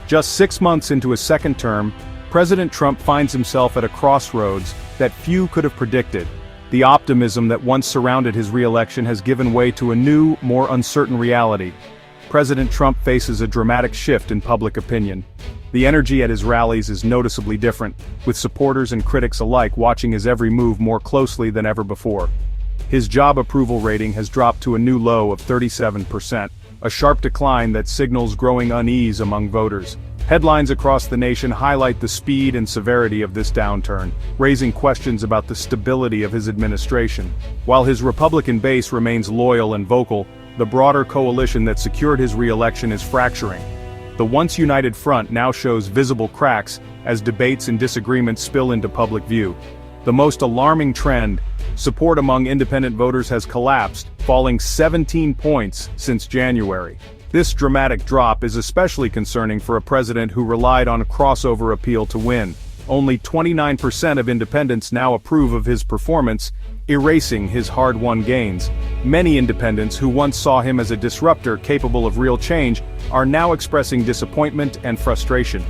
Just 6 months into his second term, President Trump finds himself at a crossroads that few could have predicted. The optimism that once surrounded his re-election has given way to a new, more uncertain reality. President Trump faces a dramatic shift in public opinion. The energy at his rallies is noticeably different, with supporters and critics alike watching his every move more closely than ever before. His job approval rating has dropped to a new low of 37%, a sharp decline that signals growing unease among voters. Headlines across the nation highlight the speed and severity of this downturn, raising questions about the stability of his administration. While his Republican base remains loyal and vocal, the broader coalition that secured his re-election is fracturing. The once united front now shows visible cracks as debates and disagreements spill into public view. The most alarming trend: support among independent voters has collapsed, falling 17 points since January. This dramatic drop is especially concerning for a president who relied on a crossover appeal to win. Only 29% of independents now approve of his performance, erasing his hard-won gains. Many independents who once saw him as a disruptor capable of real change are now expressing disappointment and frustration.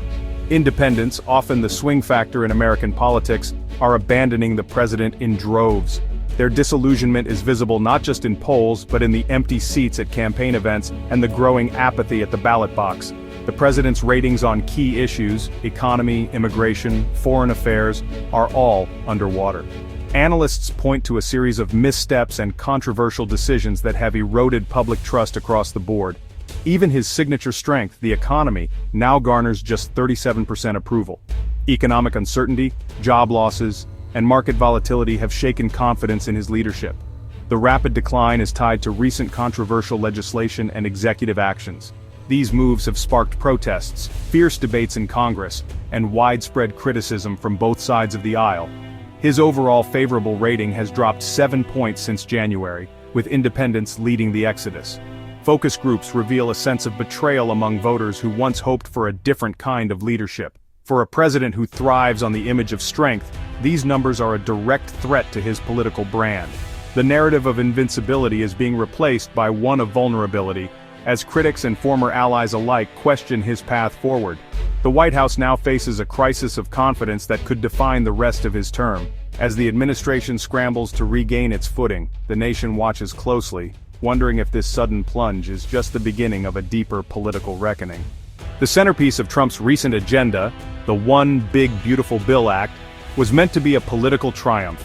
Independents, often the swing factor in American politics, are abandoning the president in droves. Their disillusionment is visible not just in polls but in the empty seats at campaign events and the growing apathy at the ballot box. The president's ratings on key issues, economy, immigration, foreign affairs, are all underwater. Analysts point to a series of missteps and controversial decisions that have eroded public trust across the board. Even his signature strength, the economy, now garners just 37% approval. Economic uncertainty, job losses, and market volatility have shaken confidence in his leadership. The rapid decline is tied to recent controversial legislation and executive actions. These moves have sparked protests, fierce debates in Congress, and widespread criticism from both sides of the aisle. His overall favorable rating has dropped 7 points since January, with independents leading the exodus. Focus groups reveal a sense of betrayal among voters who once hoped for a different kind of leadership. For a president who thrives on the image of strength, these numbers are a direct threat to his political brand. The narrative of invincibility is being replaced by one of vulnerability, as critics and former allies alike question his path forward. The White House now faces a crisis of confidence that could define the rest of his term. As the administration scrambles to regain its footing, the nation watches closely, wondering if this sudden plunge is just the beginning of a deeper political reckoning. The centerpiece of Trump's recent agenda, the One Big Beautiful Bill Act, was meant to be a political triumph.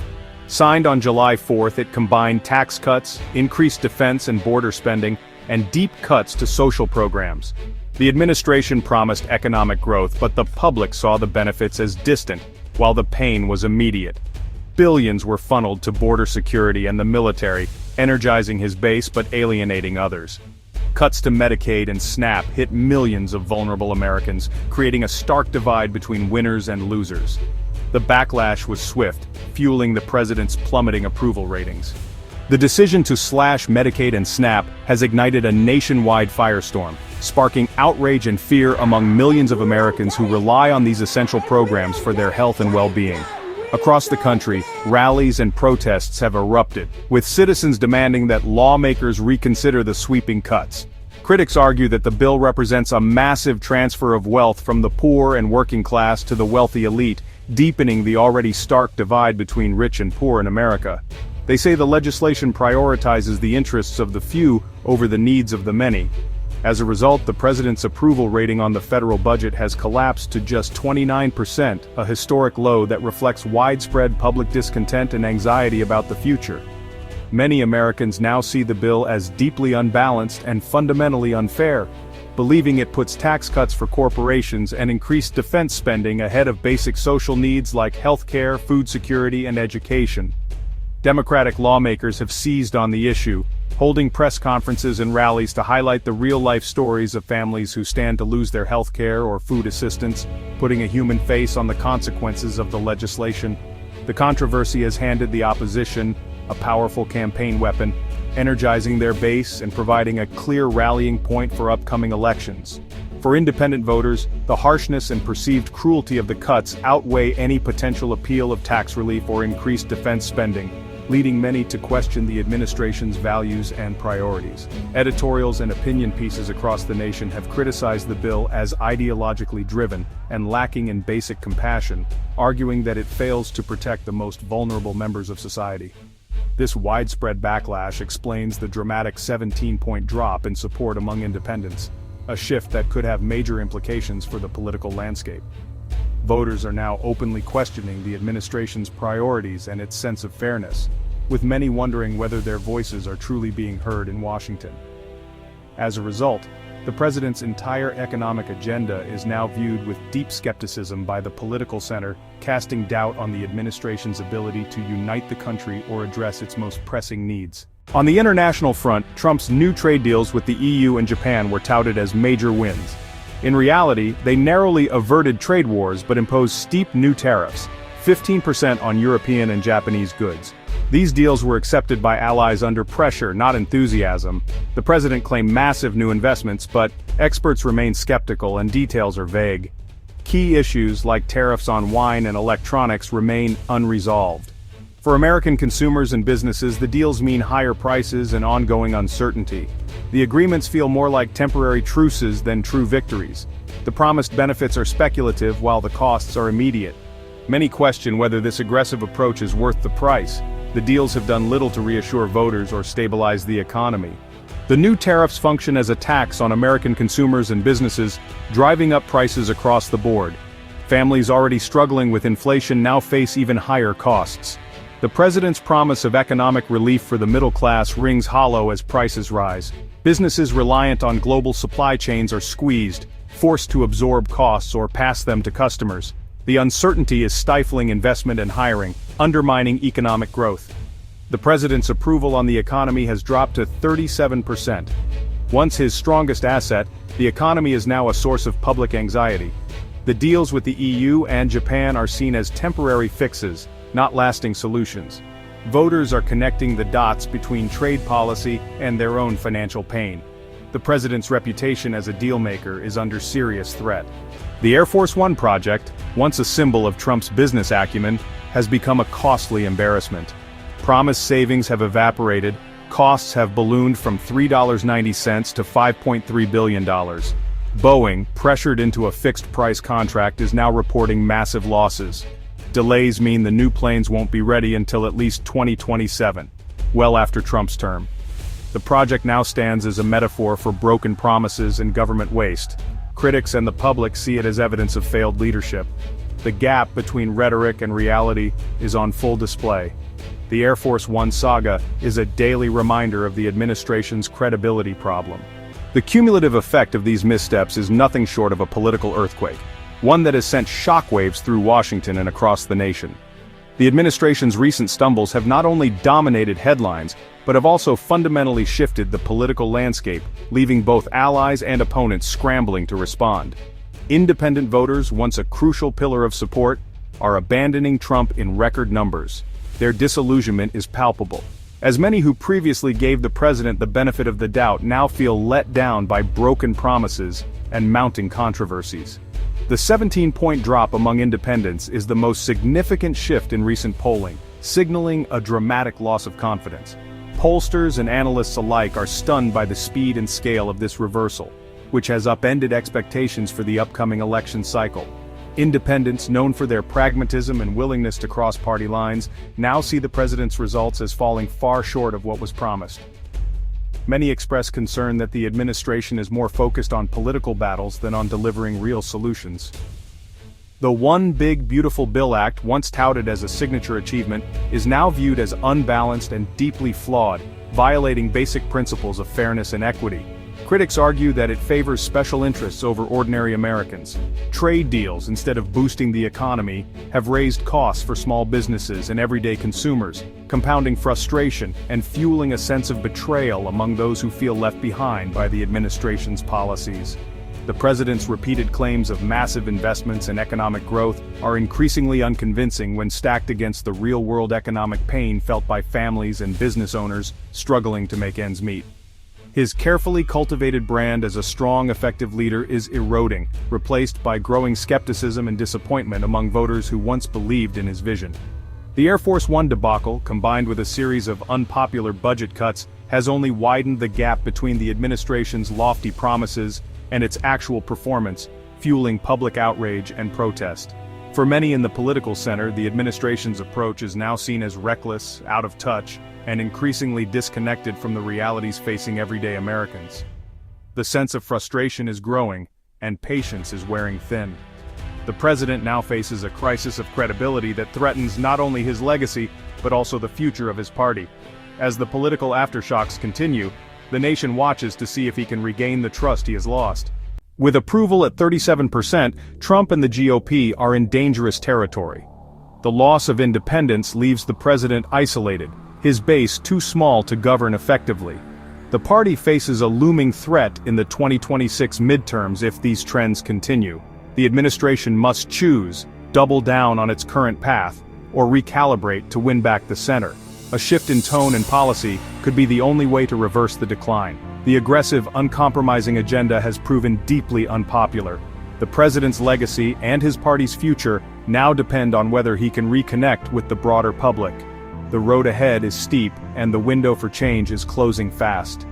Signed on July 4th, it combined tax cuts, increased defense and border spending, and deep cuts to social programs. The administration promised economic growth, but the public saw the benefits as distant, while the pain was immediate. Billions were funneled to border security and the military, energizing his base but alienating others. Cuts to Medicaid and SNAP hit millions of vulnerable Americans, creating a stark divide between winners and losers. The backlash was swift, fueling the president's plummeting approval ratings. The decision to slash Medicaid and SNAP has ignited a nationwide firestorm, sparking outrage and fear among millions of Americans who rely on these essential programs for their health and well-being. Across the country, rallies and protests have erupted, with citizens demanding that lawmakers reconsider the sweeping cuts. Critics argue that the bill represents a massive transfer of wealth from the poor and working class to the wealthy elite, deepening the already stark divide between rich and poor in America. They say the legislation prioritizes the interests of the few over the needs of the many. As a result, the president's approval rating on the federal budget has collapsed to just 29%, a historic low that reflects widespread public discontent and anxiety about the future. Many Americans now see the bill as deeply unbalanced and fundamentally unfair, believing it puts tax cuts for corporations and increased defense spending ahead of basic social needs like healthcare, food security, and education. Democratic lawmakers have seized on the issue, holding press conferences and rallies to highlight the real-life stories of families who stand to lose their health care or food assistance, putting a human face on the consequences of the legislation. The controversy has handed the opposition a powerful campaign weapon, energizing their base and providing a clear rallying point for upcoming elections. For independent voters, the harshness and perceived cruelty of the cuts outweigh any potential appeal of tax relief or increased defense spending. leading many to question the administration's values and priorities. Editorials and opinion pieces across the nation have criticized the bill as ideologically driven and lacking in basic compassion, arguing that it fails to protect the most vulnerable members of society. This widespread backlash explains the dramatic 17-point drop in support among independents, a shift that could have major implications for the political landscape. Voters are now openly questioning the administration's priorities and its sense of fairness, with many wondering whether their voices are truly being heard in Washington. As a result, the president's entire economic agenda is now viewed with deep skepticism by the political center, casting doubt on the administration's ability to unite the country or address its most pressing needs. On the international front, Trump's new trade deals with the EU and Japan were touted as major wins. In reality, they narrowly averted trade wars but imposed steep new tariffs, 15% on European and Japanese goods. These deals were accepted by allies under pressure, not enthusiasm. The president claimed massive new investments, but experts remain skeptical and details are vague. Key issues like tariffs on wine and electronics remain unresolved. For American consumers and businesses, the deals mean higher prices and ongoing uncertainty. The agreements feel more like temporary truces than true victories. The promised benefits are speculative while the costs are immediate. Many question whether this aggressive approach is worth the price. The deals have done little to reassure voters or stabilize the economy. The new tariffs function as a tax on American consumers and businesses, driving up prices across the board. Families already struggling with inflation now face even higher costs. The president's promise of economic relief for the middle class rings hollow as prices rise. Businesses reliant on global supply chains are squeezed, forced to absorb costs or pass them to customers. The uncertainty is stifling investment and hiring, undermining economic growth. The president's approval on the economy has dropped to 37%. Once his strongest asset, the economy is now a source of public anxiety. The deals with the EU and Japan are seen as temporary fixes, not lasting solutions. Voters are connecting the dots between trade policy and their own financial pain. The president's reputation as a dealmaker is under serious threat. The Air Force One project, once a symbol of Trump's business acumen, has become a costly embarrassment. Promised savings have evaporated, costs have ballooned from $3.90 to $5.3 billion. Boeing, pressured into a fixed-price contract, is now reporting massive losses. Delays mean the new planes won't be ready until at least 2027, well after Trump's term. The project now stands as a metaphor for broken promises and government waste. Critics and the public see it as evidence of failed leadership. The gap between rhetoric and reality is on full display. The Air Force One saga is a daily reminder of the administration's credibility problem. The cumulative effect of these missteps is nothing short of a political earthquake, one that has sent shockwaves through Washington and across the nation. The administration's recent stumbles have not only dominated headlines, but have also fundamentally shifted the political landscape, leaving both allies and opponents scrambling to respond. Independent voters, once a crucial pillar of support, are abandoning Trump in record numbers. Their disillusionment is palpable, as many who previously gave the president the benefit of the doubt now feel let down by broken promises and mounting controversies. The 17-point drop among independents is the most significant shift in recent polling, signaling a dramatic loss of confidence. Pollsters and analysts alike are stunned by the speed and scale of this reversal, which has upended expectations for the upcoming election cycle. Independents, known for their pragmatism and willingness to cross party lines, now see the president's results as falling far short of what was promised. Many express concern that the administration is more focused on political battles than on delivering real solutions. The One Big Beautiful Bill Act, once touted as a signature achievement, is now viewed as unbalanced and deeply flawed, violating basic principles of fairness and equity. Critics argue that it favors special interests over ordinary Americans. Trade deals, instead of boosting the economy, have raised costs for small businesses and everyday consumers, compounding frustration and fueling a sense of betrayal among those who feel left behind by the administration's policies. The president's repeated claims of massive investments and economic growth are increasingly unconvincing when stacked against the real-world economic pain felt by families and business owners struggling to make ends meet. His carefully cultivated brand as a strong, effective leader is eroding, replaced by growing skepticism and disappointment among voters who once believed in his vision. The Air Force One debacle, combined with a series of unpopular budget cuts, has only widened the gap between the administration's lofty promises and its actual performance, fueling public outrage and protest. For many in the political center, the administration's approach is now seen as reckless, out of touch, and increasingly disconnected from the realities facing everyday Americans. The sense of frustration is growing, and patience is wearing thin. The president now faces a crisis of credibility that threatens not only his legacy, but also the future of his party. As the political aftershocks continue, the nation watches to see if he can regain the trust he has lost. With approval at 37%, Trump and the GOP are in dangerous territory. The loss of independence leaves the president isolated, his base too small to govern effectively. The party faces a looming threat in the 2026 midterms if these trends continue. The administration must choose, double down on its current path, or recalibrate to win back the center. A shift in tone and policy could be the only way to reverse the decline. The aggressive, uncompromising agenda has proven deeply unpopular. The president's legacy and his party's future now depend on whether he can reconnect with the broader public. The road ahead is steep, and the window for change is closing fast.